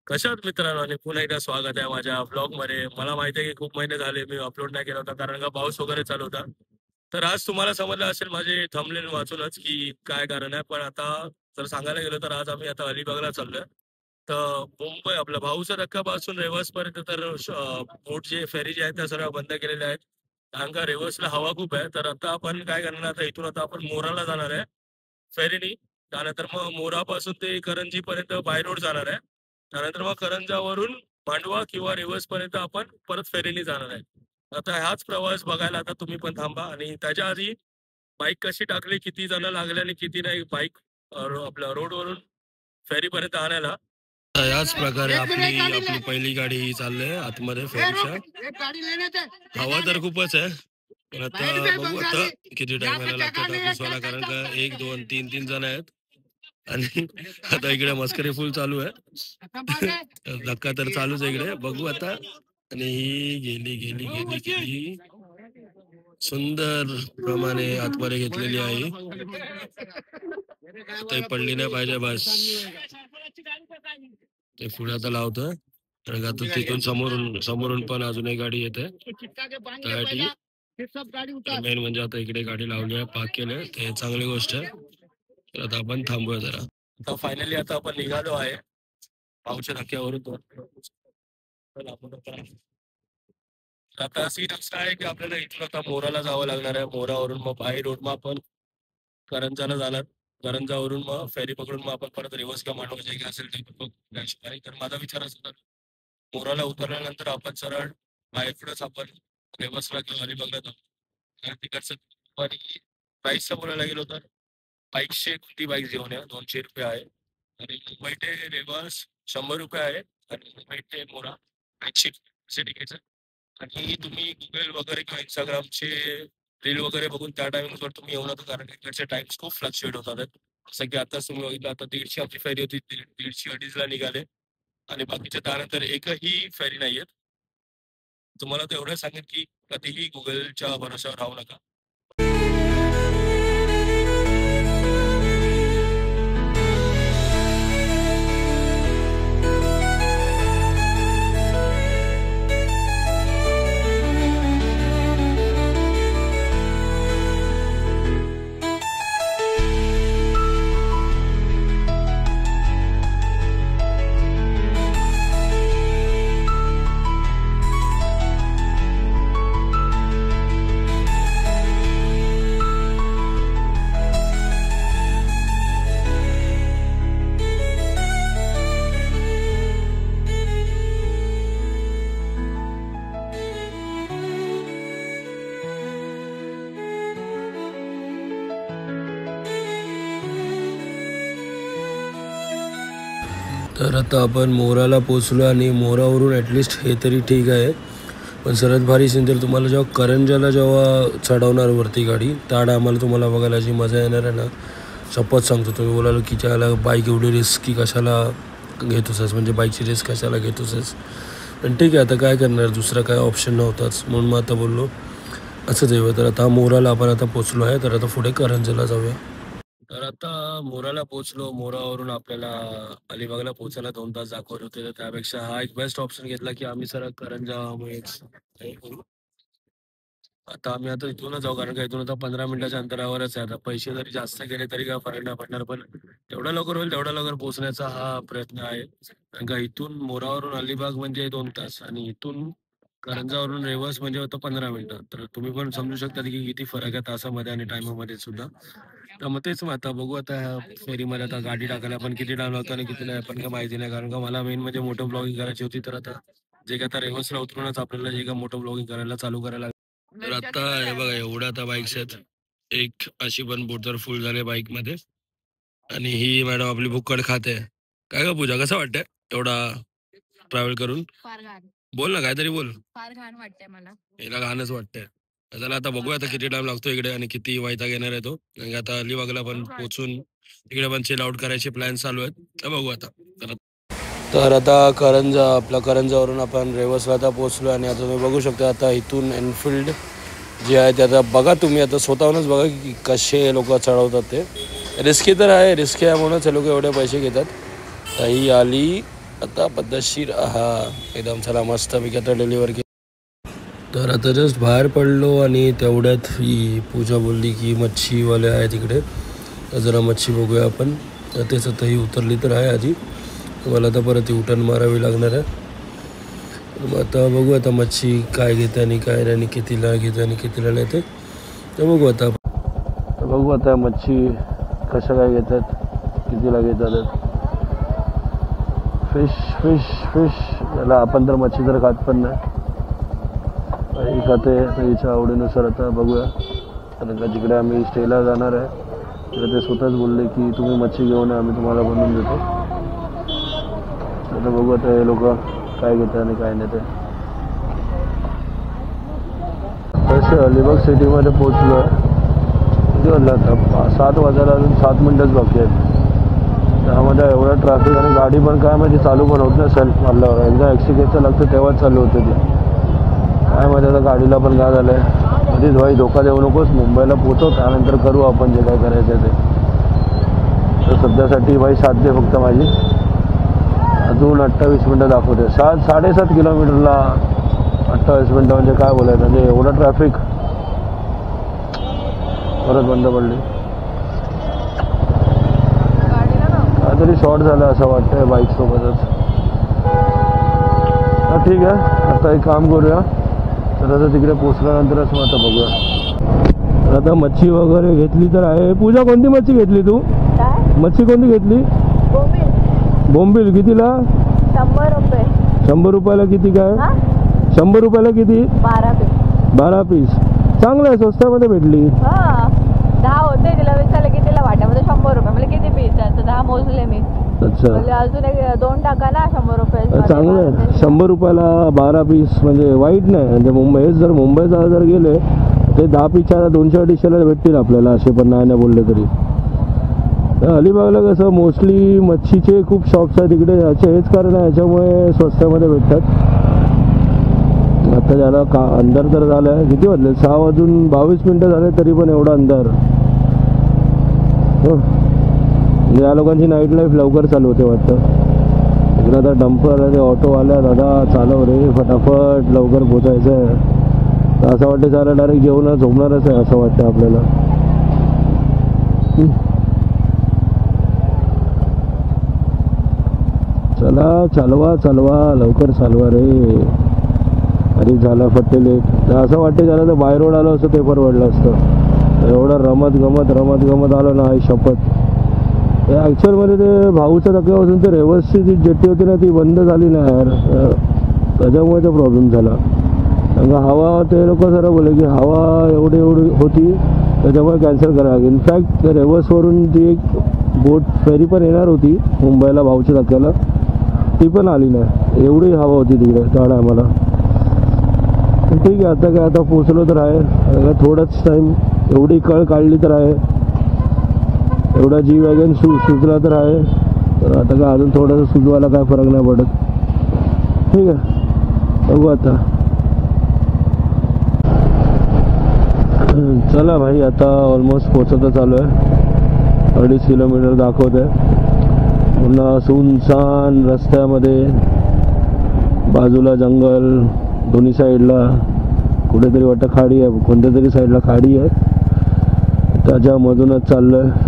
कशा आहात मित्रांनो आणि पुन्हा एकदा स्वागत आहे माझ्या ब्लॉग मध्ये. मला माहिती आहे की खूप महिने झाले मी अपलोड नाही केला होता कारण का पाऊस वगैरे चालू होता. तर आज तुम्हाला समजलं असेल माझे थंबनेल वाचूनच की काय कारण आहे. पण आता जर सांगायला गेलो तर आज आम्ही आता अलिबागला चाललोय. तर मुंबई आपल्या भाऊच्या धक्कापासून रेवर्स पर्यंत तर बोट जे फेरी जे आहेत त्या सर्व बंद केलेल्या आहेत. कारण का रेवर्सला हवा खूप आहे. तर आता आपण काय करणार, आता इथून आता आपण मोराला जाणार आहे फेरीनी. त्यानंतर मग मोरापासून ते करंजी पर्यंत बाय रोड जाणार आहे. त्यानंतर मग करंजावरून मांडवा किंवा रेवर्स पर्यंत आपण परत फेरीने जाणार आहे. आता ह्याच प्रवास बघायला आता तुम्ही पण थांबा. आणि त्याच्या आधी बाईक कशी टाकली, किती जण लागले आणि किती नाही बाईक आपल्या रोडवरून फेरीपर्यंत आणायला. तर याच प्रकारे आपली आपली पहिली गाडी चालली आतमध्ये फेरीच्या. हवा तर खूपच आहे. पण आता बघू आता किती टाइम लागतो पोचवायला, कारण का 1 2 3 जण आहेत. आणि आता इकडे मस्करी फुल चालू आहे. धक्का तर चालूच आहे इकडे, बघू आता. आणि ही गेली गेली गेली गेली सुंदर प्रमाणे आतमध्ये घेतलेली आहे. ते पडली नाही पाहिजे बस. ते पुढे आता लावतं, कारण का आता तिथून समोरून समोरून पण अजून एक गाडी येते त्यासाठी. मेन म्हणजे आता इकडे गाडी लावली आहे, पार्क केलंय, ते चांगली गोष्ट आहे. तर आता आपण थांबूया जरा. आता फायनली आता आपण निघालो आहे पावच्या धक्क्यावरून. आता सीट असं आहे की आपल्याला इथून आता मोराला जावं लागणार आहे. मोरावरून मग बाय रोड मग आपण करंजाला जाणार. करंजावरून मग फेरी पकडून मग आपण परत रिवर्स किंवा मांडवा जे काही असेल ते बघू. तर माझा विचार असा होता, मोराला उतरल्यानंतर आपण सरळ बाहेरच आपण रिवर्सला किंवा अलिबागला जाऊ. तिकडचं आणि प्राईसचं बोलायला गेलो तर बाईकशे कुठली बाईक घेऊन या, 200 रुपये आहे. आणि मुंबई ते रेवर्स 100 रुपये आहे. आणि मुंबई ते मोरा 80 तिकीट. आणि तुम्ही गुगल वगैरे किंवा इंस्टाग्रामचे रील वगैरे बघून त्या टाइमवर तुम्ही येऊ नका, कारण इकडचे टाइम्स खूप फ्लक्च्युएट होतात. जसं की आता तुम्ही बघितलं, आता 150 आपली फेरी होती, 150-250 निघाले. आणि बाकीच्या त्यानंतर एकही फेरी नाही आहेत. तुम्हाला तर एवढं सांगेन की कधीही गुगलच्या भरोश्यावर राहू नका. तर आता आपण मोराला पोचलो आणि मोरावरून ॲटलिस्ट हे तरी ठीक आहे. पण सर्वात भारी सीन तर तुम्हाला जेव्हा करंजाला जेव्हा चढवणार वरती गाडी, त्या टायमाला तुम्हाला बघायला जी मजा येणार आहे ना, शपथ सांगतो. तुम्ही बोलाल की त्याला बाईक एवढी रिस्क की कशाला घेतोसच, म्हणजे बाईकची रिस्क कशाला घेतोसच. पण ठीक आहे, आता काय करणार, दुसरा काय ऑप्शन नव्हताच, म्हणून मग आता बोललो असंच आहे. तर आता मोराला आपण आता पोचलो आहे, तर आता पुढे करंजाला जाऊया. तर आता मोराला पोचलो. मोरावरून आपल्याला अलिबागला पोचायला 2 तास दाखवत होते. तर त्यापेक्षा हा एक बेस्ट ऑप्शन घेतला की आम्ही सर करंजामुळेच हे करू. आता आम्ही आता इथूनच जाऊ, कारण का इथून आता 15 मिनिटाच्या अंतरावरच आहे. आता पैसे जरी जास्त गेले तरी काय फरक नाही पडणार, पण तेवढा लवकर होईल तेवढा लवकर पोहोचण्याचा हा प्रयत्न आहे. कारण का इथून मोरावरून अलिबाग म्हणजे 2 तास, आणि इथून करंजावरून रेवर्स म्हणजे होतं 15 मिनिटं. तर तुम्ही पण समजू शकता की किती फरक आहे तासामध्ये आणि टायमामध्ये सुद्धा. तर मग तेच, मग आता बघू आता ह्या फेरीमध्ये आता गाडी टाकायला पण किती टाइम लागतो आणि किती नाही पण काय माहिती नाही, कारण का मला मेन म्हणजे मोठं ब्लॉगिंग करायची होती. तर आता जे काय आता रेवर्सला उतरूनच आपल्याला जे काय मोठं ब्लॉगिंग करायला चालू करायला. तर आता हे बघा, एवढ्या आता बाईक्स आहेत. एक अशी पण बोट तर फुल झाले बाईक मध्ये. आणि ही मॅडम आपली भुक्कड खाते. काय का पूजा, कसं वाटतंय एवढा ट्रॅव्हल करून? बोल ना, काहीतरी बोल. फार घाण वाटतंय मला. हिला घाणच वाटतंय. चला आता बघूया आता किती टाइम लागतो इकडे आणि किती वैताग येणार आहे तो. कारण आता अलिबागला पण पोहोचून तिकडे पण चिल आउट करायचे प्लॅन चालू आहेत. तर बघू आता. तर आता आपल्या करंजावरून आपण रेवर्सला आता पोहोचलो. आणि आता तुम्ही बघू शकता आता इथून एनफिल्ड जे आहे ते आता बघा, तुम्ही आता स्वतःहूनच बघा की कसे लोक चढवतात. ते रिस्की तर आहे, रिस्की आहे म्हणूनच हे लोक एवढे पैसे घेतात. ही आली आता पद्धतशीर एकदम चला मस्तपैकी आता डिलिव्हर केली. तर आता जस्ट बाहेर पडलो आणि तेवढ्यात ही पूजा बोलली की मच्छीवाले आहे तिकडे, तर जरा मच्छी बघूया आपण. तर तेच आता ही उतरली तर आहे आधी, मला आता परत युटर्न मारावी लागणार आहे. मग आता बघू आता मच्छी काय घेते आणि काय नाही आणि कितीला घेते आणि कितीला नाही ते बघू आता. बघू आता मच्छी कशा काय घेतात, कितीला घेतात. फिश फिश फिश याला आपण तर मच्छी तर खात पण नाही, काही खाते हिच्या आवडीनुसार. आता बघूया, कारण का जिकडे आम्ही स्टेला जाणार आहे तिकडे ते स्वतःच बोलले की तुम्ही मच्छी घेऊन आम्ही तुम्हाला बनवून देतो. आता बघू आता हे लोक काय घेतात आणि काय नाही ते. तसे अलिबाग सिटीमध्ये पोचलो आहे. किती वाजलं आता, 7 वाजायला अजून 7 मिनटंच बाकी आहेत. त्यामध्ये एवढं ट्रॅफिक आणि गाडी पण काय माहिती चालू पण होत नाही सेल्फ मारल्यावर. एकदा ॲक्सिडेंटचं लागतं तेव्हाच चालू होते ती. काय माहिती आता गाडीला पण काय झालं आहे. आधीच भाई धोका देऊ नकोस, मुंबईला पोचव त्यानंतर करू आपण जे काय करायचं ते. तर सध्यासाठी भाई 7 दे फक्त माझी. अजून 28 मिनटं दाखवते. 7-7.5 किलोमीटरला 28 मिनटं म्हणजे काय बोलायचं, म्हणजे एवढं ट्रॅफिक. परत बंद पडली, काहीतरी शॉर्ट झालं असं वाटतंय बाईकसोबतच. ठीक आहे, आता एक काम करूया, तर आता तिकडे पोचल्यानंतरच मग आता बघूया. आता मच्छी वगैरे घेतली तर आहे. पूजा कोणती मच्छी घेतली तू? मच्छी कोणती घेतली? बोंबील. कितीला? 100 रुपये. 100 रुपयाला किती काय? 100 रुपयाला किती? 12 पीस. चांगलं आहे, स्वस्तामध्ये भेटली. 10 होते, तिला विचारलं कितीला वाट्यामध्ये. 100 रुपये. म्हणजे किती पीस? 10 मोजले मी. अच्छा, अजून 2 टाका ना 100 रुपये. चांगलं आहे. 100 रुपयाला 12 पीस म्हणजे वाईट नाही. म्हणजे मुंबईत जर मुंबईचा जर गेले ते 10 पीसच्या 200-250ला भेटतील आपल्याला, असे पण नाही बोलले तरी. अलिबागला कसं मोस्टली मच्छीचे खूप शॉप्स आहेत तिकडे, याचे हेच कारण आहे, याच्यामुळे स्वस्तामध्ये भेटतात. आता ज्याला अंधार तर झालं आहे. किती वाजले? 6 वाजून 22 मिनटं झाले तरी पण एवढा अंधार. या लोकांची नाईट लाईफ लवकर चालू होते वाटतं. इकडे आता डंपर आणि ऑटो आल्या, दादा चालव रे फटाफट, लवकर पोचायचं आहे. तर असं वाटतं सारा डायरेक्ट जेवण झोपणारच आहे असं वाटतं आपल्याला. चला चालवा लवकर चालवा रे. अरे झाला फट्टे लेट. तर असं वाटतं त्याला तर बाय रोड आलो असतं ते परवडलं असतं. एवढं रमत गमत आलो ना, आई शपथ. ॲक्च्युअलमध्ये ते भाऊच्या धक्क्यापासून ते रेवर्सची जी जेट्टी होती ना ती बंद झाली नाही यार, त्याच्यामुळे तो प्रॉब्लेम झाला. कारण का हवा, ते लोक जरा बोलले की हवा एवढी होती त्याच्यामुळे कॅन्सल करावं लागेल. इनफॅक्ट रेवर्सवरून ती एक बोट फेरी पण येणार होती मुंबईला भाऊच्या धक्क्याला, ती पण आली नाही. एवढी हवा होती तिकडे त्या टायमाला. ठीक आहे, आता काय आता पोचलो तर आहे. थोडाच टाईम एवढी कळ काढली तर आहे, एवढा जी वॅगन सुचला तर आहे. तर आता काय अजून थोडंसं सुचवायला काय फरक नाही पडत. ठीक आहे, बघू आता. चला भाई, आता ऑलमोस्ट पोचतच आलो आहे. 2.5 किलोमीटर दाखवत आहे. पुन्हा सुनसान रस्त्यामध्ये, बाजूला जंगल, दोन्ही साईडला कुठेतरी वाटतं खाडी आहे, कोणत्या तरी साईडला खाडी आहे, त्याच्यामधूनच चाललं आहे.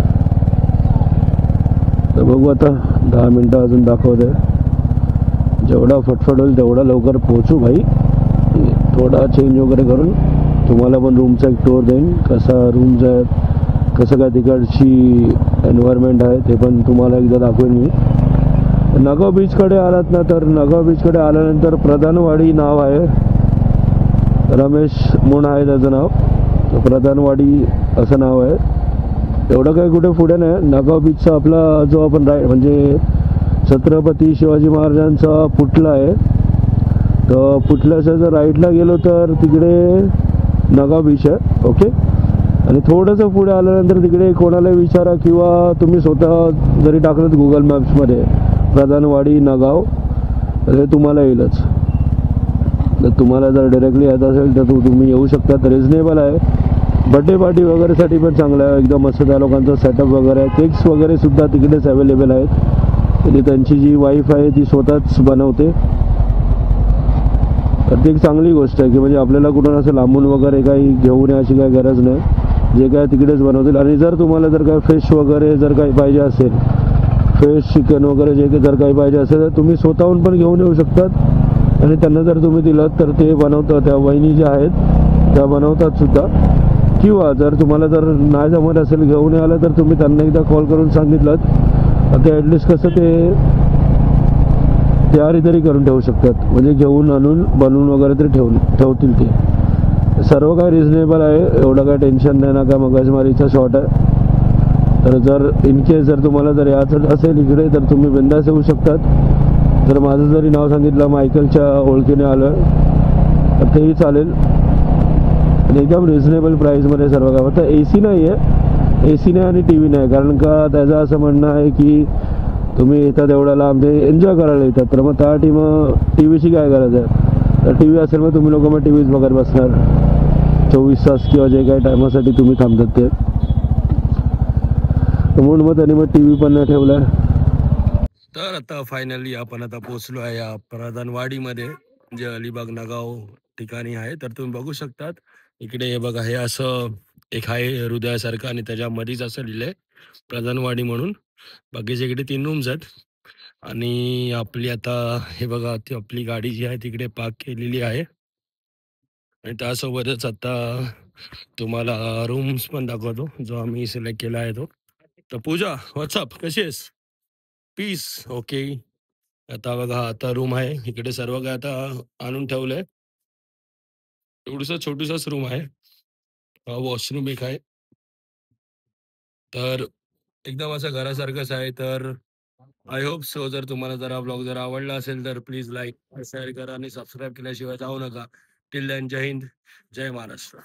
तर बघू आता 10 मिनटं अजून दाखवत आहे. जेवढा फटफट होईल तेवढा लवकर पोहोचू भाई. थोडा चेंज वगैरे करून तुम्हाला पण रूमचा एक टूर देईन, कसा रूम्स आहेत, कसं काय तिकडची एन्व्हायरमेंट आहे ते पण तुम्हाला एकदा दाखवेन मी. नगाव बीचकडे आलात ना, तर नगाव बीचकडे आल्यानंतर प्रधानवाडी नाव आहे, रमेश म्हणून आहे त्याचं नाव. प्रधानवाडी असं नाव आहे. एवढं काही कुठे पुढे नाही. नगाव बीचचा आपला जो आपण म्हणजे छत्रपती शिवाजी महाराजांचा पुतळा आहे, तर पुतळ्याच्या जर राईटला गेलो तर तिकडे नगाव बीच आहे. ओके, आणि थोडंसं पुढे आल्यानंतर तिकडे कोणाला विचारा किंवा तुम्ही स्वतः जरी टाकलं गुगल मॅप्समध्ये प्रधानवाडी नगाव, तर हे तुम्हाला येईलच. तर तुम्हाला जर डायरेक्टली येत असेल तर तुम्ही येऊ शकता. तर रिजनेबल आहे. बड्डे पार्टी वगैरेसाठी पण चांगलं आहे, एकदम मस्त. त्या लोकांचा सेटअप वगैरे, केक्स वगैरे सुद्धा तिकडेच अवेलेबल आहेत. म्हणजे त्यांची जी वाईफ आहे ती स्वतःच बनवते. तर ती एक चांगली गोष्ट आहे की म्हणजे आपल्याला कुठून असं लांबून वगैरे काही घेऊन यायची काही गरज नाही, जे काय तिकडेच बनवतील. आणि जर तुम्हाला जर काय फिश वगैरे जर काही पाहिजे असेल, फिश चिकन वगैरे जे काही जर काही पाहिजे असेल तर तुम्ही स्वतःहून पण घेऊन येऊ शकतात. आणि त्यांना जर तुम्ही दिलं तर ते बनवतात, त्या वहिनी ज्या आहेत त्या बनवतात सुद्धा. किंवा जर तुम्हाला जर नाही जमत असेल घेऊन यायला तर तुम्ही त्यांना एकदा कॉल करून सांगितलं तर ॲटलिस्ट कसं ते तयारी तरी करून ठेवू शकतात, म्हणजे घेऊन आणून बनवून वगैरे तरी ठेवतील ते. सर्व काय रिजनेबल आहे, एवढं काय टेन्शन नाही ना. काय मगजमारीचा शॉर्ट आहे. तर जर इन केस जर तुम्हाला जर यायचं असेल इकडे तर तुम्ही बिंदास येऊ शकतात. जर माझं जरी नाव सांगितलं मायकलच्या ओळखीने आलं तर तेही चालेल. आणि एकदम रिजनेबल प्राईसमध्ये सर्व काय. फक्त ए सी नाही आहे, ए सी नाही आणि टी व्ही नाही, कारण का त्याचं असं म्हणणं आहे की तुम्ही येतात एवढ्या लांब ते एन्जॉय करायला येतात, तर मग त्यासाठी मग टी व्हीची काय गरज आहे. तर टी व्ही असेल मग तुम्ही लोक मग टी व्हीच बघत बसणार 24 तास किंवा जे काही टायमासाठी तुम्ही थांबतात ते. म्हणून मग त्यांनी मग टी व्ही पण नाही ठेवला. तर आता फायनली आपण आता पोहोचलो आहे या प्रधानवाडीमध्ये, जे अलिबाग नगाव ठिकाणी आहे. तर तुम्ही बघू शकतात इकडे हे बघा, हे असं एक आहे हृदयासारखं आणि त्याच्यामध्येच असं लिहिलंय प्रधानवाडी म्हणून. बाकीच्या इकडे 3 रूम्स आहेत. आणि आपली आता हे बघा, ती आपली गाडी जी आहे तिकडे पार्क केलेली आहे. आणि त्यासोबतच आता तुम्हाला रूम्स पण दाखवतो जो आम्ही सिलेक्ट केला आहे तो. तर पूजा, व्हॉट्सअप, कशी आहेस? Peace, okay. आता बघा, आता रूम आहे इकडे, सर्व काय आता आणून ठेवलंय. एवढंसं छोटूसाच रूम आहे. वॉशरूम एक आहे. तर एकदम असं घरासारखंच आहे. तर आय होप सो, जर तुम्हाला जरा ब्लॉग जर आवडला असेल तर प्लीज लाईक शेअर करा आणि सबस्क्राईब केल्याशिवाय जाऊ नका. टिल देन, जय हिंद, जय महाराष्ट्र.